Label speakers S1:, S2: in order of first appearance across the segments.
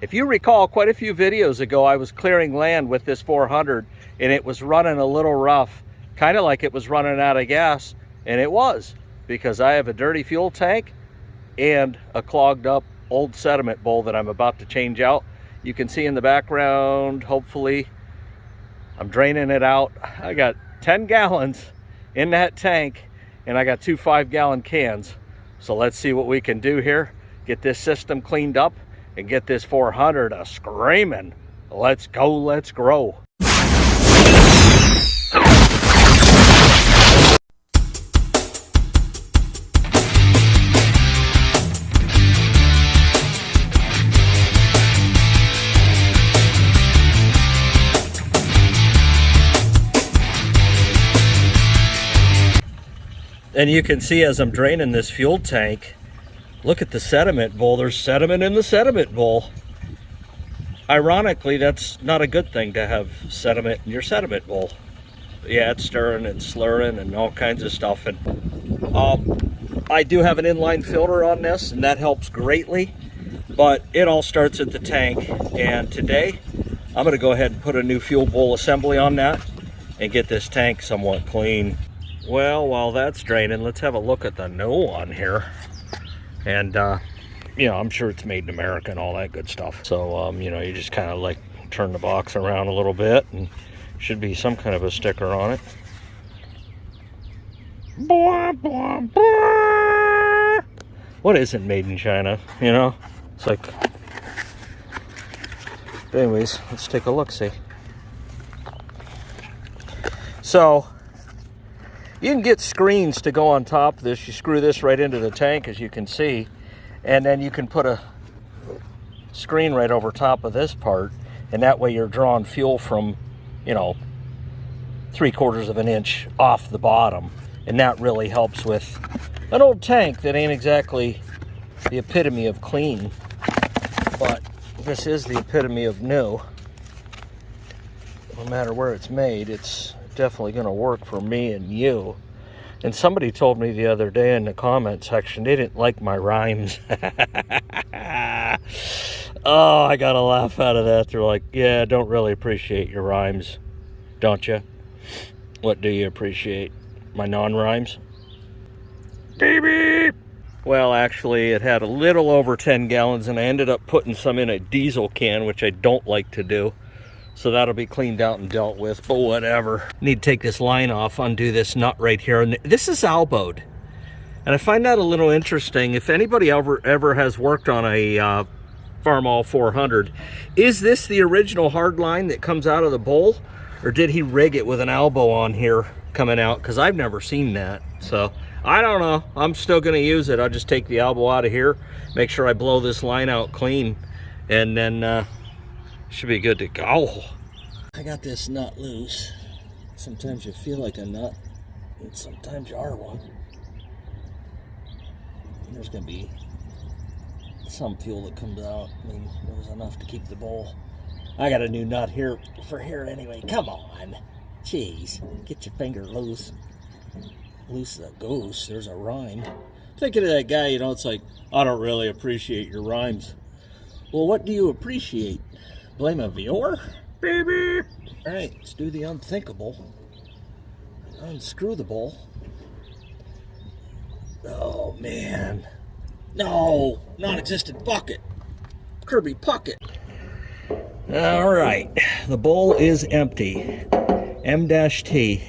S1: If you recall, quite a few videos ago, I was clearing land with this 400 and it was running a little rough, kind of like it was running out of gas, and it was, because I have a dirty fuel tank and a clogged up old sediment bowl that I'm about to change out. You can see in the background, hopefully, I'm draining it out. I got 10 gallons in that tank and I got two 5-gallon cans. So let's see what we can do here. Get this system cleaned up and get this 400 a screaming. Let's go, let's grow. And you can see as I'm draining this fuel tank, look at the sediment bowl. There's sediment in the sediment bowl. Ironically, that's not a good thing to have sediment in your sediment bowl. Yeah, it's stirring and slurring and all kinds of stuff. And I do have an inline filter on this, and that helps greatly. But it all starts at the tank. And today, I'm going to go ahead and put a new fuel bowl assembly on that and get this tank somewhat clean. Well, while that's draining, let's have a look at the new one here. And, you know, I'm sure it's made in America and all that good stuff. So, you know, you just kind of like turn the box around a little bit and should be some kind of a sticker on it. What isn't made in China, you know? It's like... Anyways, let's take a look-see. So... you can get screens to go on top of this. You screw this right into the tank, as you can see, and then you can put a screen right over top of this part, and that way you're drawing fuel from, you know, 3/4 of an inch off the bottom, and that really helps with an old tank that ain't exactly the epitome of clean, but this is the epitome of new. No matter where it's made, it's definitely going to work for me and you. And somebody told me the other day in the comment section they didn't like my rhymes. Oh, I got a laugh out of that. They're like, yeah, don't really appreciate your rhymes, don't you? What do you appreciate? My non-rhymes? Baby! Well, actually, it had a little over 10 gallons, and I ended up putting some in a diesel can, which I don't like to do. So that'll be cleaned out and dealt with, but whatever. Need to take this line off, undo this nut right here. And this is elbowed. And I find that a little interesting. If anybody ever has worked on a Farmall 400, is this the original hard line that comes out of the bowl? Or did he rig it with an elbow on here coming out? Because I've never seen that. So I don't know. I'm still going to use it. I'll just take the elbow out of here, make sure I blow this line out clean, and then should be good to go. I got this nut loose. Sometimes you feel like a nut, and sometimes you are one. And there's gonna be some fuel that comes out. I mean, there was enough to keep the bowl. I got a new nut here for here anyway. Come on. Jeez, get your finger loose. Loose as a goose. There's a rhyme. Thinking of that guy, you know, it's like, I don't really appreciate your rhymes. Well, what do you appreciate? Blame a viewer? Baby! Alright, let's do the unthinkable. Unscrew the bowl. Oh, man. No! Non-existent bucket! Kirby Puckett! Alright, the bowl is empty. M-T.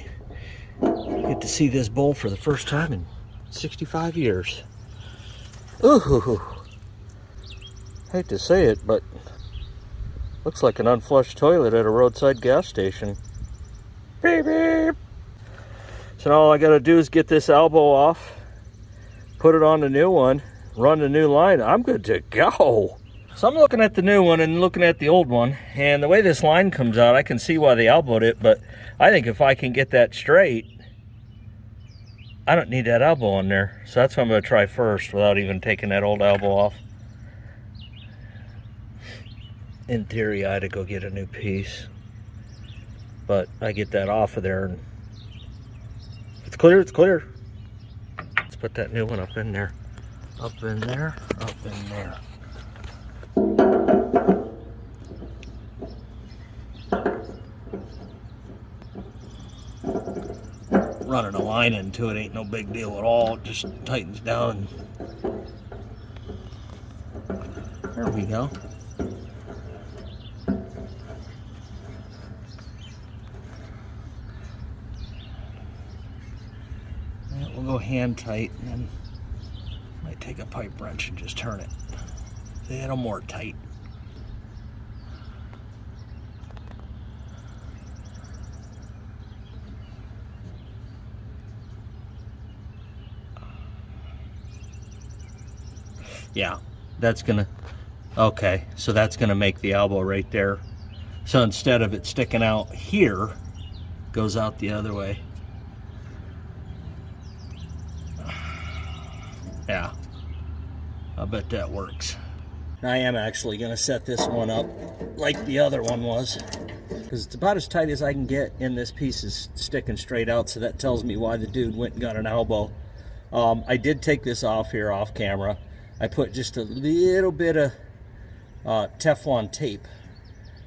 S1: Get to see this bowl for the first time in 65 years. Ooh! Hate to say it, but looks like an unflushed toilet at a roadside gas station. Beep, beep. So now all I gotta do is get this elbow off, put it on the new one, run the new line. I'm good to go. So I'm looking at the new one and looking at the old one, and the way this line comes out, I can see why they elbowed it, but I think if I can get that straight, I don't need that elbow on there. So that's what I'm gonna try first without even taking that old elbow off. In theory, I had to go get a new piece, but I get that off of there, and it's clear, it's clear. Let's put that new one up in there, up in there, up in there. running a line into it ain't no big deal at all. It just tightens down. There we go. Yeah, we'll go hand tight, and then might take a pipe wrench and just turn it a little more tight. Yeah, that's gonna, okay, so that's gonna make the elbow right there. So instead of it sticking out here, goes out the other way. Yeah, I bet that works. I am actually gonna set this one up like the other one was, because it's about as tight as I can get, and this piece is sticking straight out, so that tells me why the dude went and got an elbow. I did take this off here off camera. I put just a little bit of Teflon tape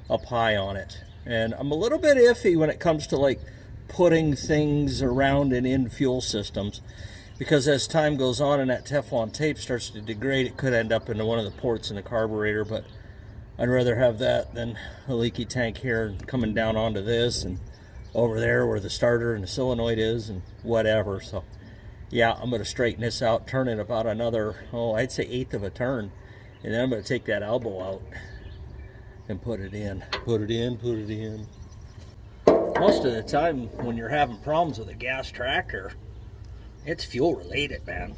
S1: up high on it. And I'm a little bit iffy when it comes to like putting things around and in fuel systems, because as time goes on and that Teflon tape starts to degrade, it could end up into one of the ports in the carburetor. But I'd rather have that than a leaky tank here and coming down onto this and over there where the starter and the solenoid is and whatever. So yeah, I'm going to straighten this out, turn it about another, I'd say 1/8 of a turn, and then I'm going to take that elbow out and put it in. Put it in, put it in. Most of the time when you're having problems with a gas tractor, it's fuel related, man.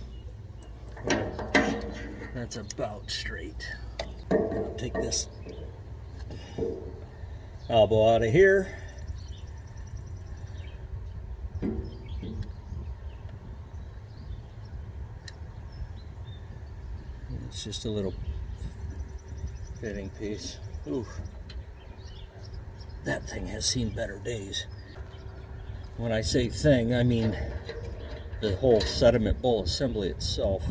S1: That's about straight. I'll take this elbow out of here. It's just a little fitting piece. Oof. That thing has seen better days. When I say thing, I mean the whole sediment bowl assembly itself.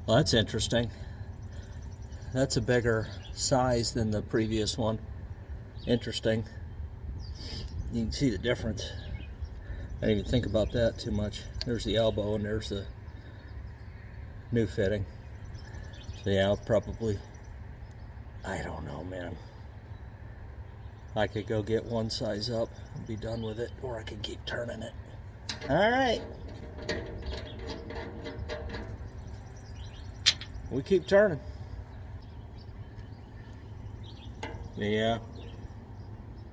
S1: Well, that's interesting. That's a bigger size than the previous one. Interesting. You can see the difference. I didn't even think about that too much. There's the elbow and there's the new fitting. So yeah, I'll probably, I don't know, man. I could go get one size up and be done with it, or I could keep turning it. All right. We keep turning. Yeah.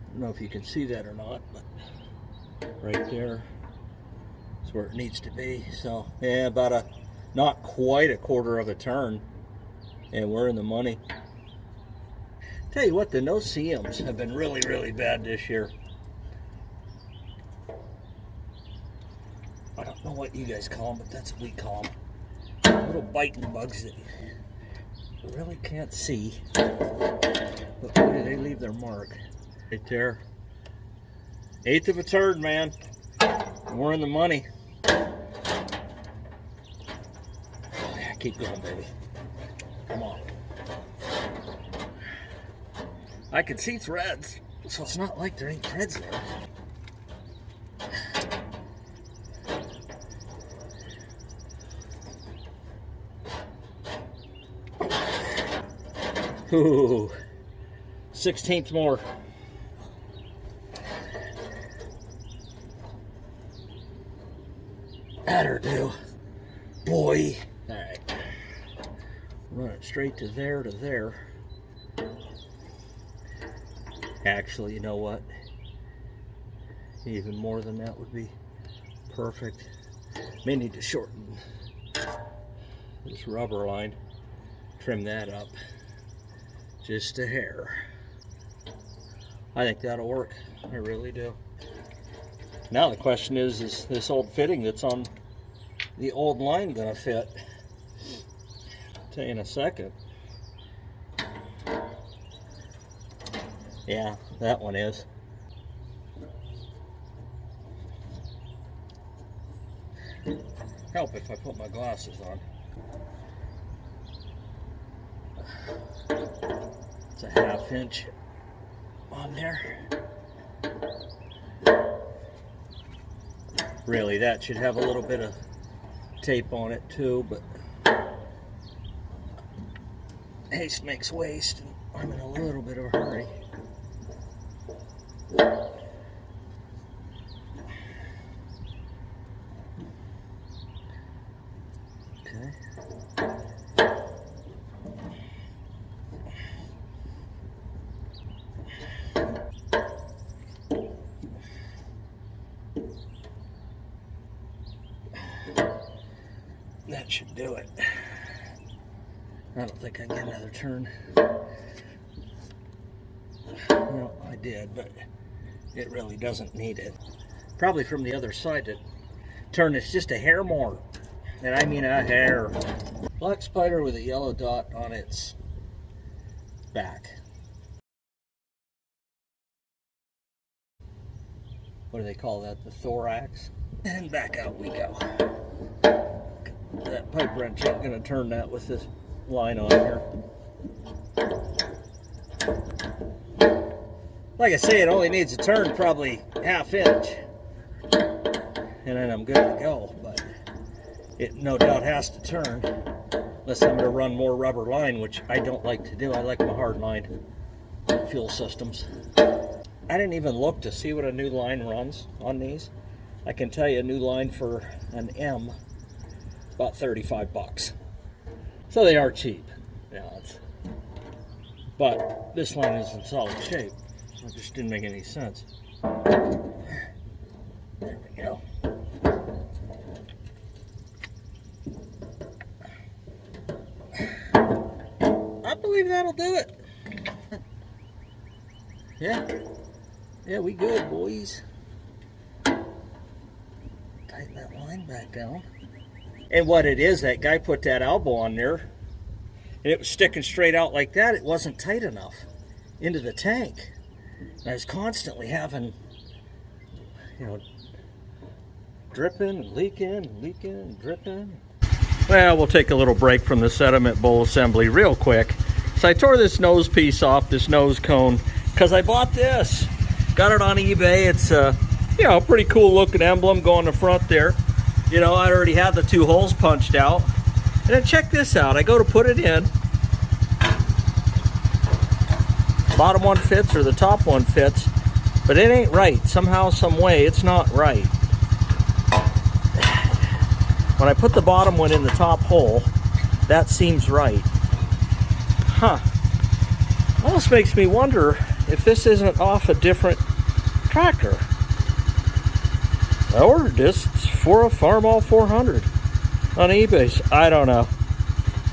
S1: I don't know if you can see that or not, but right there is where it needs to be. So yeah, about a, not quite a 1/4 of a turn, and we're in the money. Tell you what, the no-see-ums have been really, really bad this year. I don't know what you guys call them, but that's what we call them. Little biting bugs that you really can't see, but boy, they leave their mark. Right there. 1/8 of a turn, man. We're in the money. Keep going, baby. Come on. I can see threads, so it's not like there ain't threads there. Ooh. 1/16 more. That'll do. Boy. Alright. Run it straight to there. Actually, you know what? Even more than that would be perfect. May need to shorten this rubber line. Trim that up just a hair. I think that'll work. I really do. Now the question is this old fitting that's on the old line gonna fit? I'll tell you in a second. Yeah, that one is. Help if I put my glasses on. It's a 1/2 inch on there. Really, that should have a little bit of tape on it too, but haste makes waste, and I'm in a little bit of a hurry. Okay. That should do it. I don't think I can get another turn. No, I did, but it really doesn't need it. Probably from the other side to turn it's just a hair more. And I mean a hair. Black spider with a yellow dot on its back. What do they call that? The thorax? And back out we go. That pipe wrench ain't gonna turn that with this line on here. Like I say, it only needs to turn probably 1/2 inch. And then I'm good to go, but it no doubt has to turn. Unless I'm gonna run more rubber line, which I don't like to do. I like my hard line fuel systems. I didn't even look to see what a new line runs on these. I can tell you a new line for an M, about 35 bucks. So they are cheap. Yeah, but this line is in solid shape. So it just didn't make any sense. There we go. I believe that'll do it. Yeah, we good, boys. Tighten that line back down. And what it is, that guy put that elbow on there, and it was sticking straight out like that. It wasn't tight enough into the tank. And I was constantly having, you know, dripping and leaking and leaking and dripping. Well, we'll take a little break from the sediment bowl assembly real quick. So I tore this nose piece off, this nose cone, because I bought this. Got it on eBay. It's a, you know, pretty cool looking emblem going the front there. You know, I already had the 2 holes punched out. And then check this out. I go to put it in. Bottom one fits or the top one fits, but it ain't right. Somehow, some way, it's not right. When I put the bottom one in the top hole, that seems right. Huh. Almost makes me wonder if this isn't off a different tractor. I ordered this for a Farmall 400 on eBay. I don't know.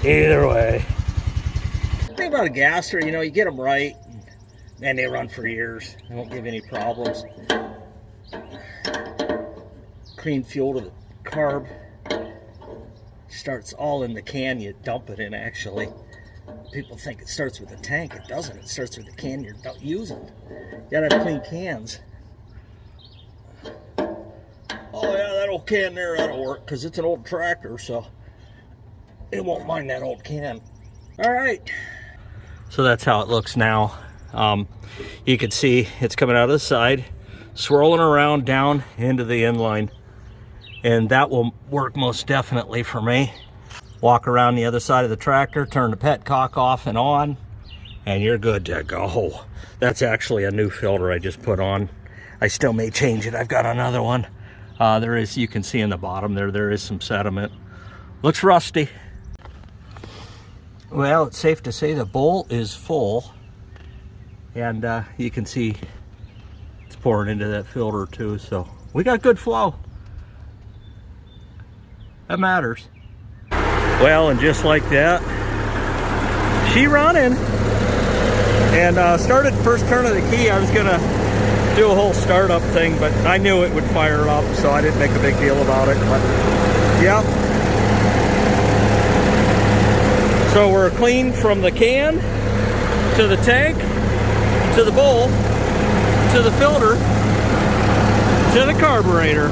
S1: Either way. The thing about a gasser, you know, you get them right, and they run for years. They won't give any problems. Clean fuel to the carb. Starts all in the can you dump it in, actually. People think it starts with the tank. It doesn't. It starts with the can you're using. You gotta have clean cans. Oh yeah, that old can there, that'll work, because it's an old tractor, so it won't mind that old can. All right. So that's how it looks now. You can see it's coming out of the side, swirling around down into the inline. And that will work most definitely for me. Walk around the other side of the tractor, turn the petcock off and on, and you're good to go. That's actually a new filter I just put on. I still may change it. I've got another one. There is, you can see in the bottom there is some sediment. Looks rusty. Well, it's safe to say the bowl is full, and you can see it's pouring into that filter too, so we got good flow. That matters. Well, and just like that, she running. And started first turn of the key. I was gonna do a whole startup thing, but I knew it would fire up, so I didn't make a big deal about it. But yeah. So we're clean from the can to the tank to the bowl to the filter to the carburetor.